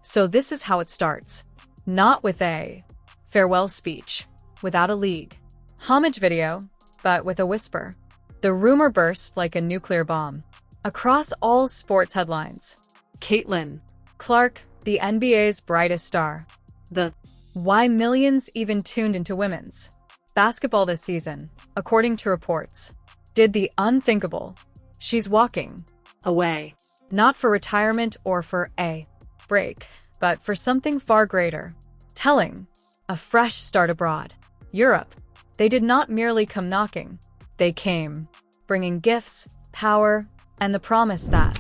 So this is how it starts. Not with a farewell speech, without a league homage video, but with a whisper. The rumor burst like a nuclear bomb across all sports headlines. Caitlin Clark, the NBA's brightest star. The why millions even tuned into women's basketball this season, according to reports, did the unthinkable. She's walking away, not for retirement or for a break, but for something far greater. Telling. A fresh start abroad. Europe. They did not merely come knocking. They came, bringing gifts, power, and the promise that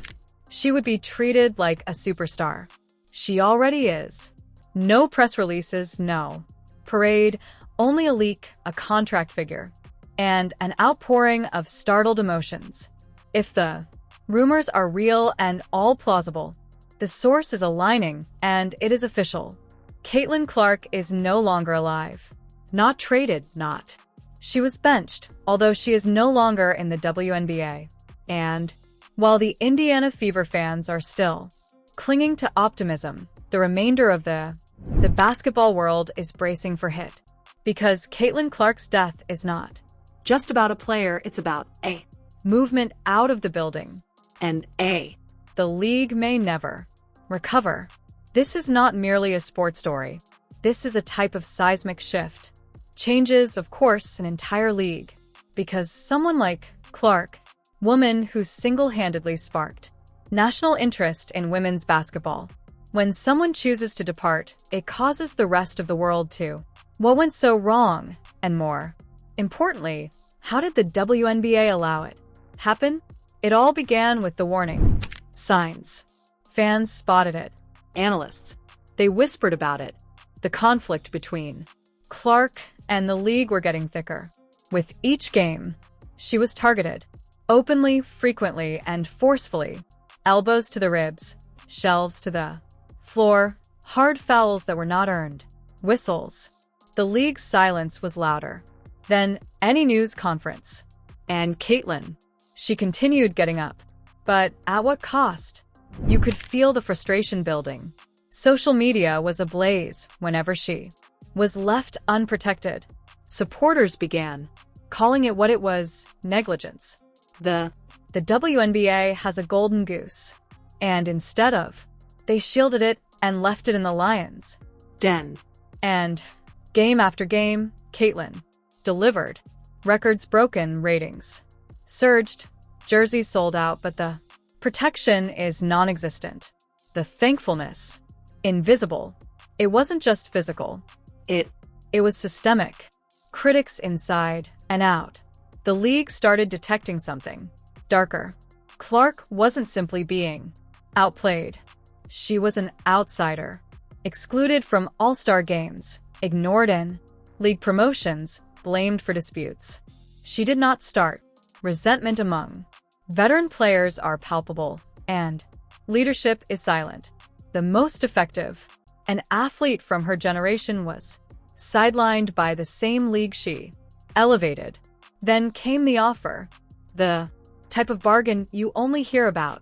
she would be treated like a superstar. She already is. No press releases, no parade, only a leak, a contract figure, and an outpouring of startled emotions. If the rumors are real and all plausible, the source is aligning, and it is official. Caitlin Clark is no longer alive. Not traded, not. She was benched, although she is no longer in the WNBA. And while the Indiana Fever fans are still clinging to optimism, the remainder of the basketball world is bracing for hit. Because Caitlin Clark's death is not just about a player, it's about a movement out of the building. And the league may never recover. This is not merely a sports story. This is a type of seismic shift. Changes, of course, an entire league. Because someone like Clark, woman who single-handedly sparked national interest in women's basketball. When someone chooses to depart, it causes the rest of the world to. What went so wrong? And more importantly, how did the WNBA allow it happen? It all began with the warning signs. Fans spotted it. Analysts. They whispered about it. The conflict between Clark and the league were getting thicker. With each game, she was targeted. Openly, frequently, and forcefully. Elbows to the ribs. Shelves to the floor. Hard fouls that were not earned. Whistles. The league's silence was louder than any news conference. And Caitlin. She continued getting up. But at what cost? You could feel the frustration building. Social media was ablaze whenever she was left unprotected. Supporters began calling it what it was, negligence. The WNBA has a golden goose. And instead of, they shielded it and left it in the lion's den. And game after game, Caitlin delivered. Records broken, ratings surged, jerseys sold out, but the protection is non-existent. The thankfulness, invisible. It wasn't just physical. It was systemic. Critics inside and out. The league started detecting something darker. Clark wasn't simply being outplayed. She was an outsider. Excluded from all-star games, ignored in league promotions, blamed for disputes. She did not start. Resentment among veteran players are palpable, and leadership is silent. The most effective, an athlete from her generation, was sidelined by the same league she elevated. Then came the offer. The type of bargain you only hear about.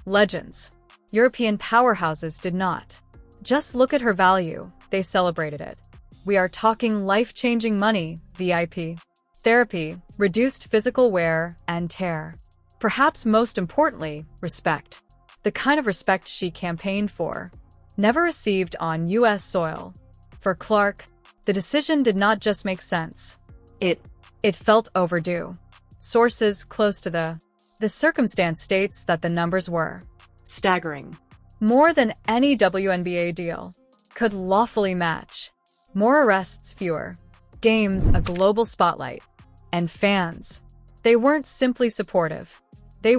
Legends. European powerhouses did not just look at her value, they celebrated it. We are talking life-changing money, VIP, therapy, reduced physical wear and tear. Perhaps most importantly, respect. The kind of respect she campaigned for. Never received on U.S. soil. For Clark, the decision did not just make sense. It felt overdue. Sources close to the circumstance states that the numbers were staggering. More than any WNBA deal could lawfully match. More arrests, fewer games, a global spotlight. And fans. They weren't simply supportive. They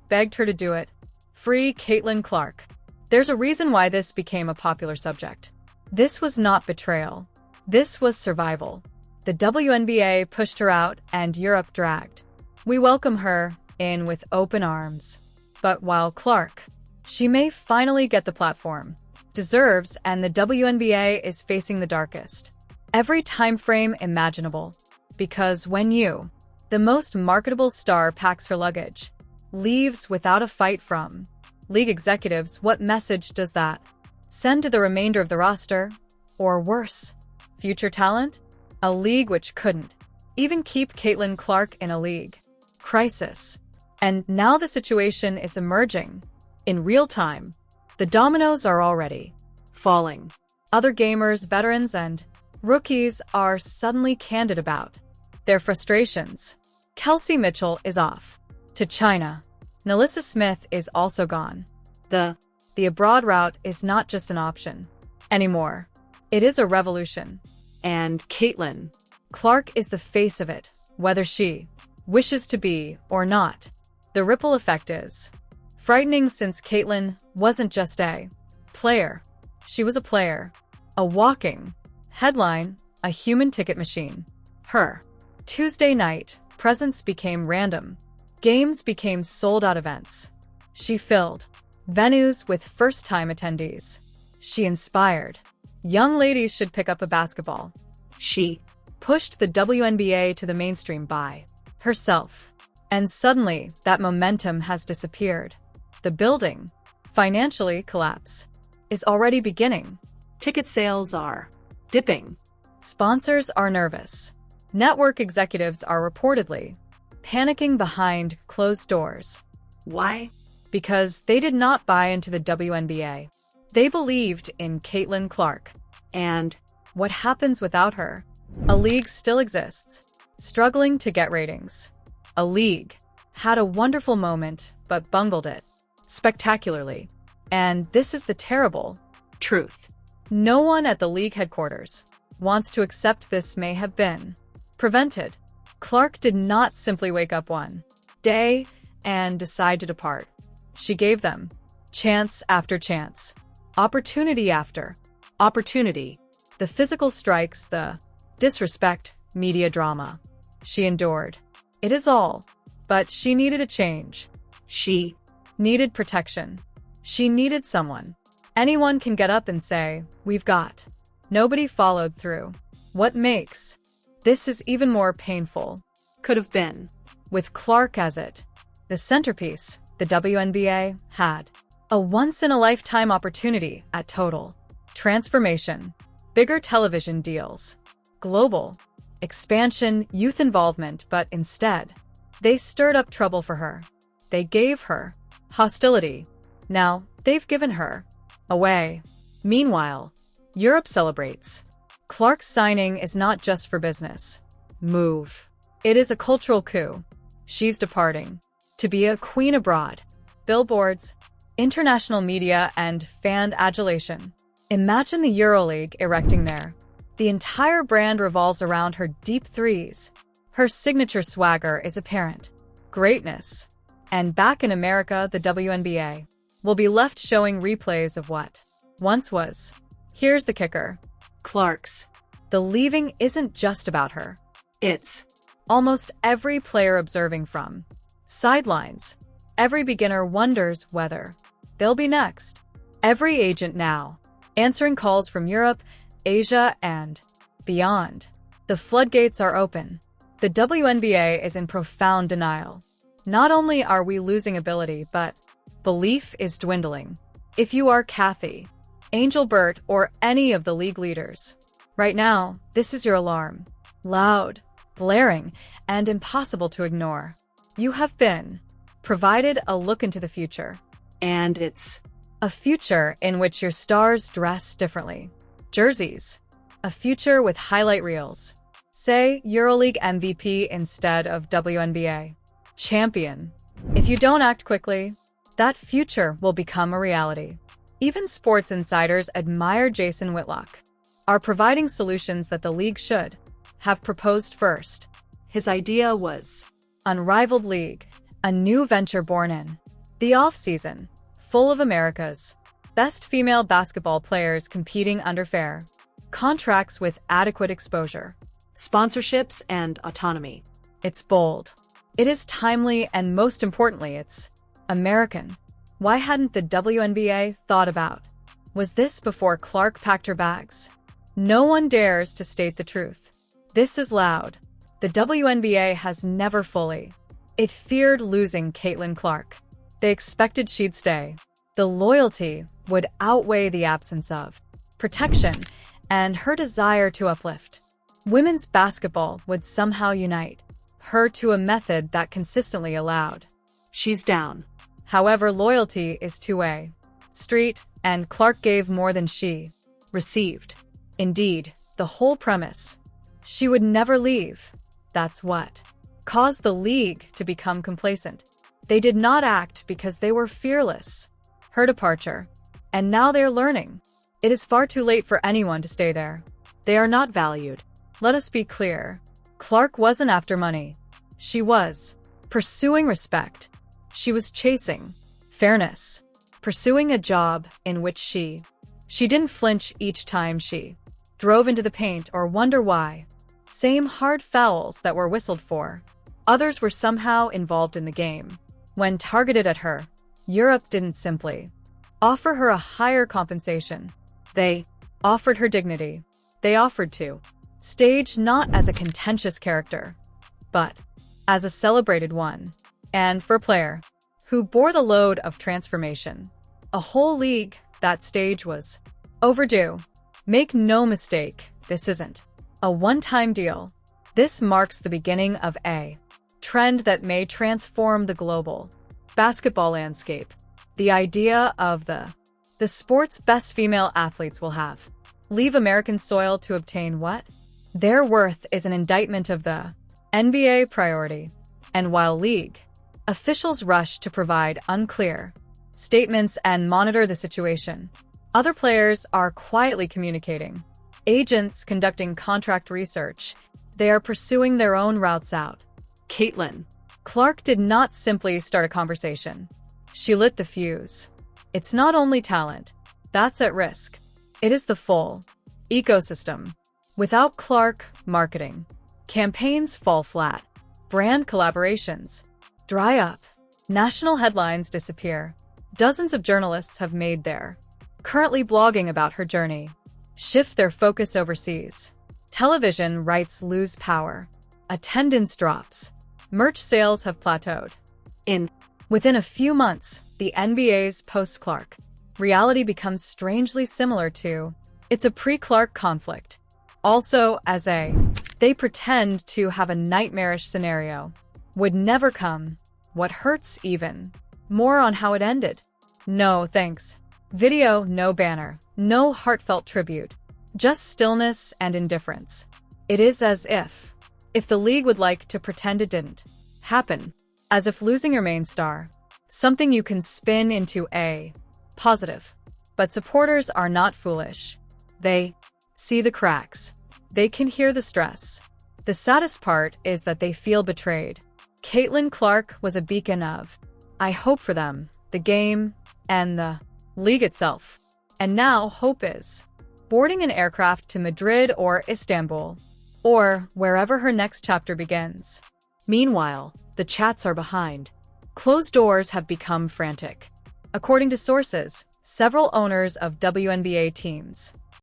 begged her to do it. Free Caitlin Clark. There's a reason why this became a popular subject. This was not betrayal. This was survival. The WNBA pushed her out and Europe dragged. We welcome her in with open arms. But while Clark, she may finally get the platform, deserves, and the WNBA is facing the darkest every time frame imaginable. Because when you, the most marketable star, packs her luggage, leaves without a fight from league executives, what message does that Send to the remainder of the roster? Or worse, future talent? A league which couldn't even keep Caitlin Clark in a league. Crisis. And now the situation is emerging. In real time, the dominoes are already falling. Other gamers, veterans, and rookies are suddenly candid about their frustrations. Kelsey Mitchell is off to China. Nalissa Smith is also gone. The abroad route is not just an option anymore. It is a revolution. And Caitlin Clark is the face of it, whether she wishes to be or not. The ripple effect is frightening since Caitlin wasn't just a player. She was a player, a walking headline, a human ticket machine. Her Tuesday night presence became random. Games became sold-out events. She filled venues with first-time attendees. She inspired young ladies should pick up a basketball. She pushed the WNBA to the mainstream by herself. And suddenly, that momentum has disappeared. The building, financially collapse, is already beginning. Ticket sales are dipping. Sponsors are nervous. Network executives are reportedly panicking behind closed doors. Why? Because they did not buy into the WNBA. They believed in Caitlin Clark. And what happens without her? A league still exists, struggling to get ratings. A league had a wonderful moment, but bungled it spectacularly. And this is the terrible truth. No one at the league headquarters wants to accept this may have been prevented. Clark did not simply wake up one day and decide to depart. She gave them chance after chance, opportunity after opportunity. The physical strikes, the disrespect, media drama. She endured. It is all. But she needed a change. She needed protection. She needed someone. Anyone can get up and say, "We've got." Nobody followed through. What makes this is even more painful could have been with Clark as the centerpiece. The WNBA had a once-in-a-lifetime opportunity at total transformation, bigger television deals, global expansion, youth involvement, but instead, they stirred up trouble for her. They gave her hostility. Now, they've given her away. Meanwhile, Europe celebrates. Clark's signing is not just for business move. It is a cultural coup. She's departing to be a queen abroad. Billboards, international media, and fan adulation. Imagine the EuroLeague erecting there. The entire brand revolves around her deep threes. Her signature swagger is apparent. Greatness. And back in America, the WNBA will be left showing replays of what once was. Here's the kicker. Clark's. The leaving isn't just about her. It's almost every player observing from sidelines. Every beginner wonders whether they'll be next. Every agent now answering calls from Europe, Asia, and beyond. The floodgates are open. The WNBA is in profound denial. Not only are we losing ability, but belief is dwindling. If you are Kathy, Angel Burt, or any of the league leaders, right now, this is your alarm. Loud, blaring, and impossible to ignore. You have been provided a look into the future. And it's a future in which your stars dress differently. Jerseys. A future with highlight reels. Say EuroLeague MVP instead of WNBA champion. If you don't act quickly, that future will become a reality. Even sports insiders admire Jason Whitlock, are providing solutions that the league should have proposed first. His idea was unrivaled league, a new venture born in the off-season, full of America's best female basketball players competing under fair contracts with adequate exposure, sponsorships, and autonomy. It's bold. It is timely, and most importantly, it's American. Why hadn't the WNBA thought about? Was this before Clark packed her bags? No one dares to state the truth. This is loud. The WNBA has never fully. It feared losing Caitlin Clark. They expected she'd stay. The loyalty would outweigh the absence of protection and her desire to uplift. Women's basketball would somehow unite her to a method that consistently allowed. She's down. However, loyalty is two-way street, and Clark gave more than she received. Indeed, the whole premise. She would never leave. That's what caused the league to become complacent. They did not act because they were fearless. Her departure. And now they're learning. It is far too late for anyone to stay there. They are not valued. Let us be clear. Clark wasn't after money. She was pursuing respect. She was chasing fairness. Pursuing a job in which she didn't flinch each time she drove into the paint or wonder why. Same hard fouls that were whistled for. Others were somehow involved in the game. When targeted at her, Europe didn't simply offer her a higher compensation. They offered her dignity. They offered to stage not as a contentious character, but as a celebrated one. And for a player who bore the load of transformation, a whole league, that stage was overdue. Make no mistake, this isn't a one-time deal. This marks the beginning of a trend that may transform the global basketball landscape. The idea of the sport's best female athletes will have leave American soil to obtain what? Their worth is an indictment of the NBA priority. And while league officials rush to provide unclear statements and monitor the situation, other players are quietly communicating. Agents conducting contract research. They are pursuing their own routes out. Caitlin Clark did not simply start a conversation. She lit the fuse. It's not only talent that's at risk. It is the full ecosystem. Without Clark, marketing campaigns fall flat. Brand collaborations dry up. National headlines disappear. Dozens of journalists have made their currently blogging about her journey shift their focus overseas. Television rights lose power. Attendance drops. Merch sales have plateaued. Within a few months, the NBA's post-Clark reality becomes strangely similar to it's a pre-Clark conflict. Also, they pretend to have a nightmarish scenario. Would never come. What hurts even more on how it ended. No thanks. Video, no banner, no heartfelt tribute. Just stillness and indifference. It is as if the league would like to pretend it didn't happen. As if losing your main star, something you can spin into a positive. But supporters are not foolish. They see the cracks. They can hear the stress. The saddest part is that they feel betrayed. Caitlin Clark was a beacon of I hope for them, the game, and the league itself. And now hope is boarding an aircraft to Madrid or Istanbul, or wherever her next chapter begins. Meanwhile, the chats are behind. Closed doors have become frantic. According to sources, several owners of WNBA teams